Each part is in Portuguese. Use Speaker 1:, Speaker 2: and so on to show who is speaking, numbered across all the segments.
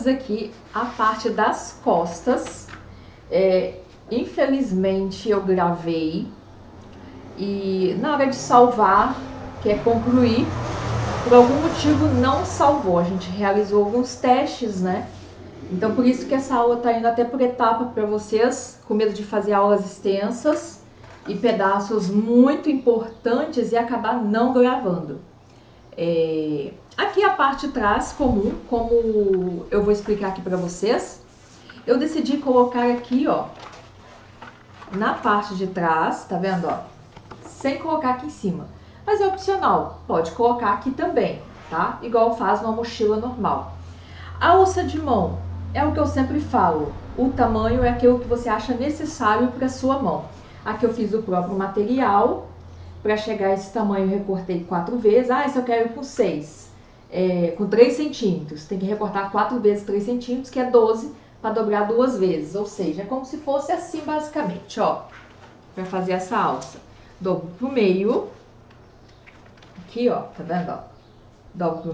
Speaker 1: aqui a parte das costas. Infelizmente eu gravei e na hora de salvar, que é concluir, por algum motivo não salvou. A gente realizou alguns testes, né? Então por isso que essa aula tá indo até por etapa para vocês, com medo de fazer aulas extensas e pedaços muito importantes e acabar não gravando. Aqui a parte de trás comum, como eu vou explicar aqui para vocês, eu decidi colocar aqui, ó, na parte de trás, tá vendo, ó, sem colocar aqui em cima. Mas é opcional, pode colocar aqui também, tá? Igual faz numa mochila normal. A alça de mão é o que eu sempre falo, o tamanho é aquilo que você acha necessário para sua mão. Aqui eu fiz o próprio material, para chegar a esse tamanho eu recortei 4 vezes. Ah, se eu quero com 6, com 3 centímetros, tem que recortar 4 vezes 3 centímetros, que é 12, para dobrar 2 vezes. Ou seja, é como se fosse assim basicamente, ó, para fazer essa alça. Dobro pro meio, aqui ó, tá vendo, ó, dobro pro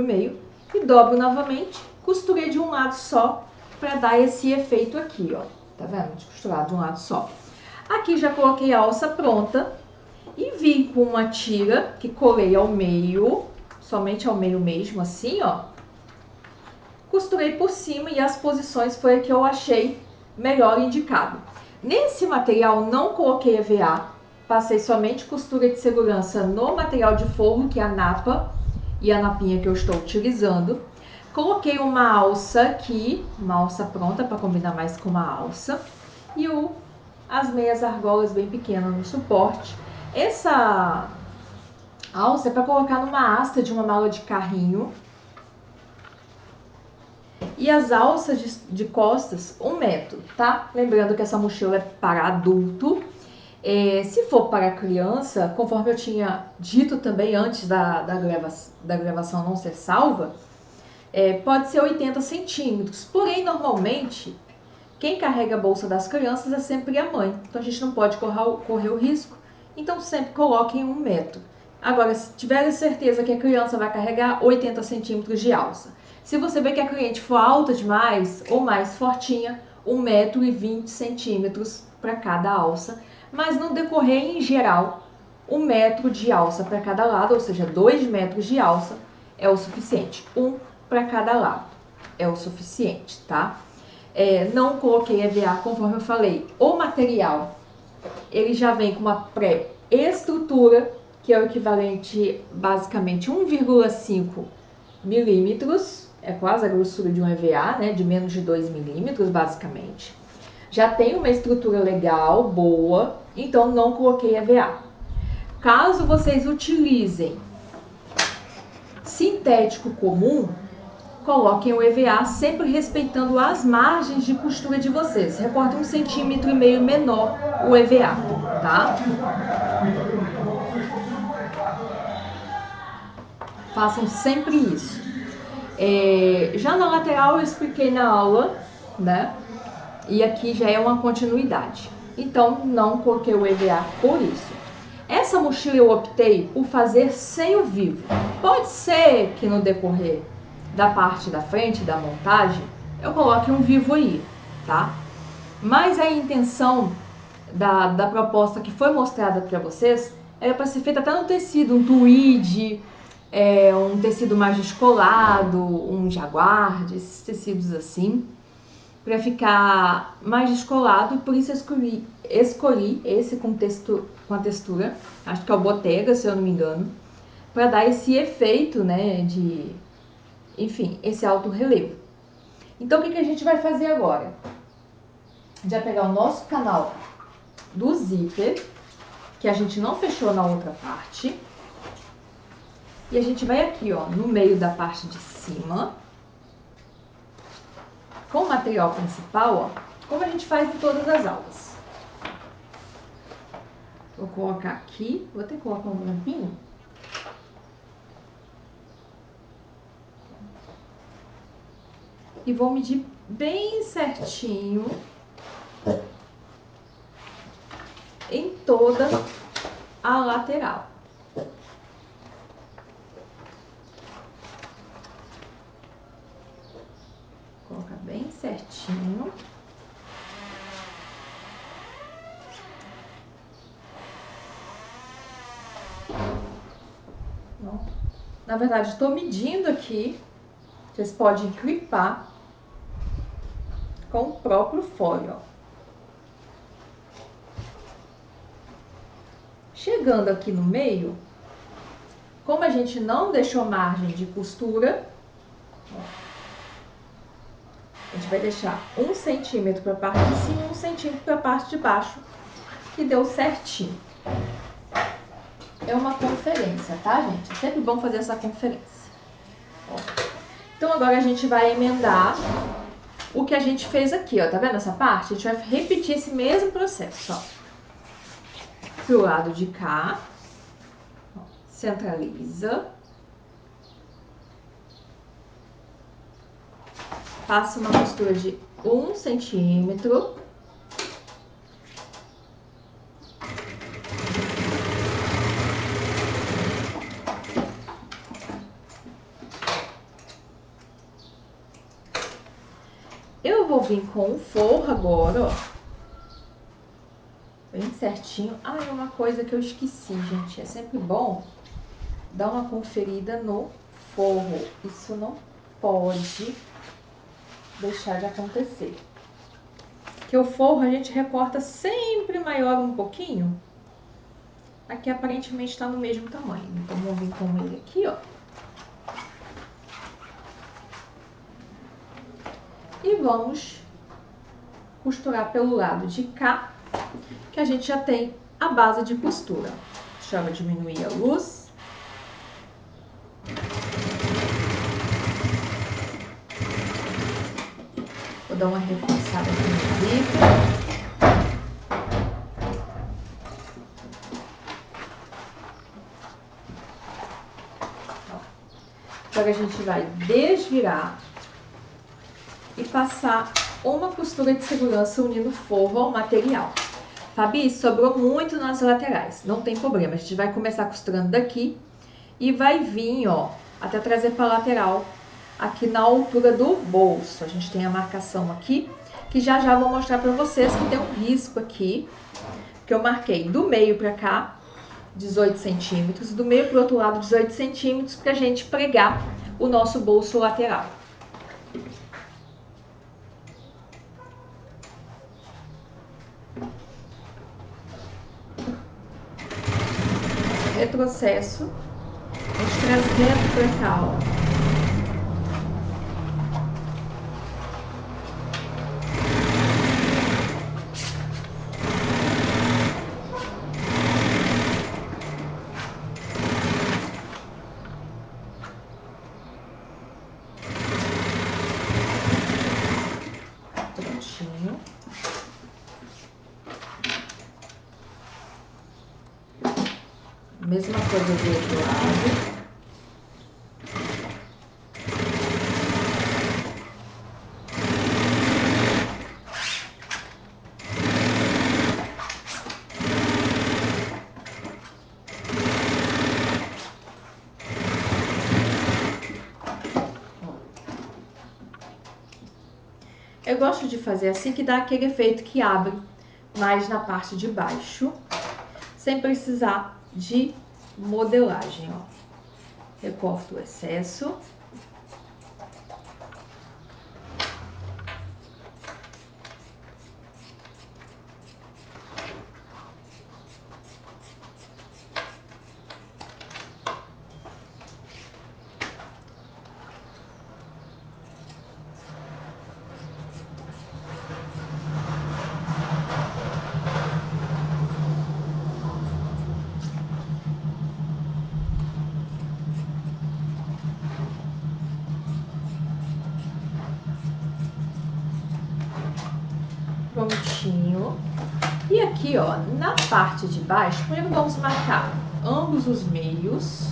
Speaker 1: meio e dobro novamente, costurei de um lado só, para dar esse efeito aqui, ó, tá vendo, de costurar de um lado só. Aqui já coloquei a alça pronta e vim com uma tira que colei ao meio, somente ao meio mesmo, assim, ó. Costurei por cima e as posições foi a que eu achei melhor indicado. Nesse material não coloquei EVA, passei somente costura de segurança no material de forro, que é a napa e a napinha que eu estou utilizando. Coloquei uma alça aqui, uma alça pronta para combinar mais com uma alça. E as meias argolas bem pequenas no suporte. Essa alça é para colocar numa asta de uma mala de carrinho. E as alças de costas, 1 metro, tá? Lembrando que essa mochila é para adulto. Se for para criança, conforme eu tinha dito também antes da gravação não ser salva, pode ser 80 centímetros. Porém, normalmente, quem carrega a bolsa das crianças é sempre a mãe. Então, a gente não pode correr o risco. Então, sempre coloque em 1 metro. Agora, se tiver certeza que a criança vai carregar 80 centímetros de alça. Se você vê que a cliente for alta demais ou mais fortinha, 1,20 m para cada alça. Mas no decorrer, em geral, 1 metro de alça para cada lado, ou seja, 2 metros de alça é o suficiente. 1 para cada lado é o suficiente, tá? Não coloquei EVA, conforme eu falei. O material, ele já vem com uma pré-estrutura, que é o equivalente, basicamente, 1,5 milímetros. É quase a grossura de um EVA, né? De menos de 2 milímetros, basicamente. Já tem uma estrutura legal, boa, então não coloquei EVA. Caso vocês utilizem sintético comum, coloquem o EVA sempre respeitando as margens de costura de vocês. Recorte 1,5 centímetro menor o EVA, tá? Façam sempre isso. Já na lateral eu expliquei na aula, né? E aqui já é uma continuidade. Então não coloquei o EVA por isso. Essa mochila eu optei por fazer sem o vivo. Pode ser que no decorrer da parte da frente da montagem eu coloque um vivo aí, tá? Mas a intenção da proposta que foi mostrada para vocês era para ser feita até no tecido, um tweed, um tecido mais descolado, um jaguar, esses tecidos assim, para ficar mais descolado. Por isso eu escolhi esse com a textura, acho que é o Bottega, se eu não me engano, para dar esse efeito, né, enfim, esse alto relevo. Então o que a gente vai fazer agora? A gente vai pegar o nosso canal do zíper, que a gente não fechou na outra parte, e a gente vai aqui, ó, no meio da parte de cima, com o material principal, ó, como a gente faz em todas as aulas. Vou colocar aqui, vou até colocar um grampinho. E vou medir bem certinho em toda a lateral. certinho. Na verdade, estou medindo aqui. Vocês podem clipar com o próprio fole, ó. Chegando aqui no meio, como a gente não deixou margem de costura, ó, a gente vai deixar 1 centímetro para a parte de cima e 1 centímetro para a parte de baixo, que deu certinho. É uma conferência, tá, gente? É sempre bom fazer essa conferência. Ó. Então, agora a gente vai emendar o que a gente fez aqui, ó. Tá vendo essa parte? A gente vai repetir esse mesmo processo, ó. Pro lado de cá. Ó, centraliza. Passa uma costura de 1 centímetro. Eu vou vir com o forro agora, ó. Bem certinho. Ah, é uma coisa que eu esqueci, gente. É sempre bom dar uma conferida no forro. Isso não pode deixar de acontecer. Porque o forro a gente recorta sempre maior um pouquinho. Aqui aparentemente está no mesmo tamanho. Então vamos vir com ele aqui, ó. E vamos costurar pelo lado de cá, que a gente já tem a base de costura. Deixa eu diminuir a luz. Vou dar uma reforçada aqui no bico. Agora a gente vai desvirar e passar uma costura de segurança unindo o forro ao material. Fabi, sobrou muito nas laterais, não tem problema. A gente vai começar costurando daqui e vai vir, ó, até trazer para a lateral, aqui na altura do bolso. A gente tem a marcação aqui, que já já vou mostrar para vocês que tem um risco aqui, que eu marquei do meio para cá, 18 centímetros, do meio para o outro lado 18 centímetros, para a gente pregar o nosso bolso lateral. Retrocesso, a gente traz reto para cá, ó. Prontinho. Mesma coisa do outro lado. Eu gosto de fazer assim, que dá aquele efeito que abre mais na parte de baixo, sem precisar de modelagem, ó. Recorto o excesso. Prontinho. E aqui, ó, na parte de baixo, primeiro vamos marcar ambos os meios.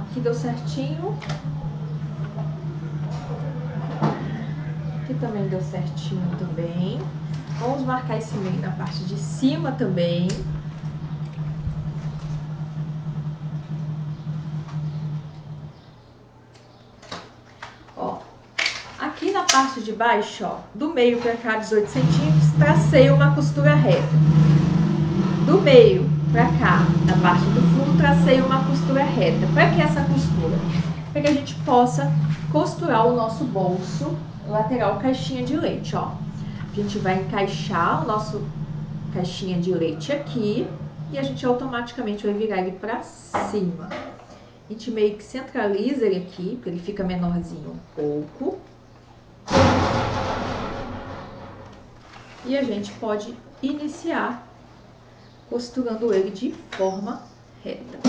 Speaker 1: Aqui deu certinho. Aqui também deu certinho também. Vamos marcar esse meio na parte de cima também. Ó, aqui na parte de baixo, ó, do meio para cá 18 centímetros, tracei uma costura reta. Do meio para cá, na parte do fundo, tracei uma costura reta. Para que essa costura? Para que a gente possa costurar o nosso bolso lateral caixinha de leite, ó. A gente vai encaixar o nosso caixinha de leite aqui e a gente automaticamente vai virar ele para cima. A gente meio que centraliza ele aqui, porque ele fica menorzinho um pouco. E a gente pode iniciar costurando ele de forma reta.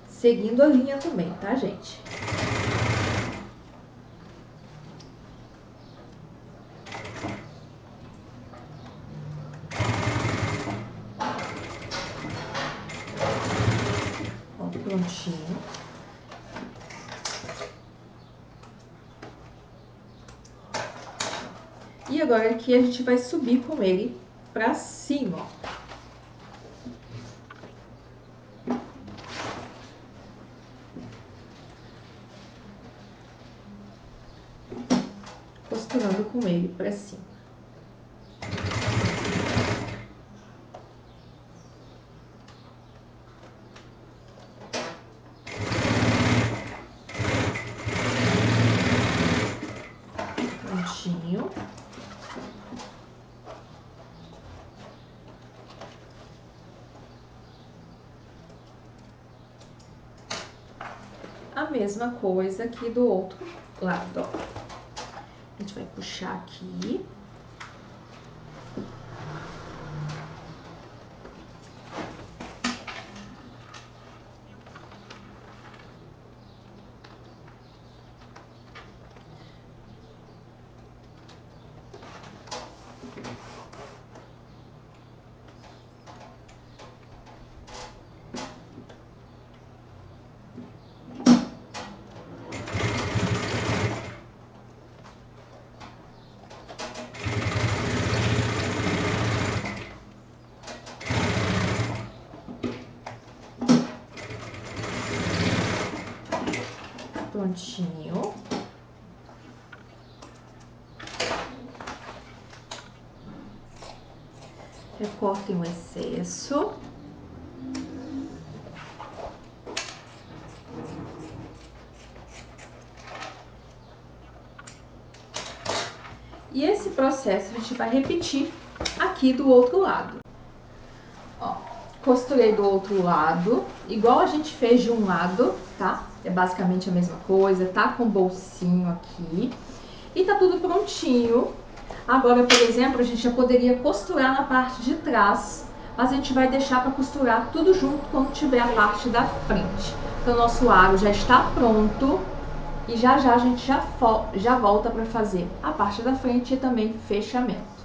Speaker 1: Seguindo a linha também, tá, gente? Ó, prontinho. E agora aqui a gente vai subir com ele pra cima, ó. Costurando com ele pra cima. Prontinho. A mesma coisa aqui do outro lado, ó. A gente vai puxar aqui. Prontinho. Recortem o excesso. E esse processo a gente vai repetir aqui do outro lado. Ó, costurei do outro lado, igual a gente fez de um lado, tá? É basicamente a mesma coisa, tá com bolsinho aqui. E tá tudo prontinho. Agora, por exemplo, a gente já poderia costurar na parte de trás, mas a gente vai deixar para costurar tudo junto quando tiver a parte da frente. Então, o nosso aro já está pronto e já a gente já volta para fazer a parte da frente e também fechamento.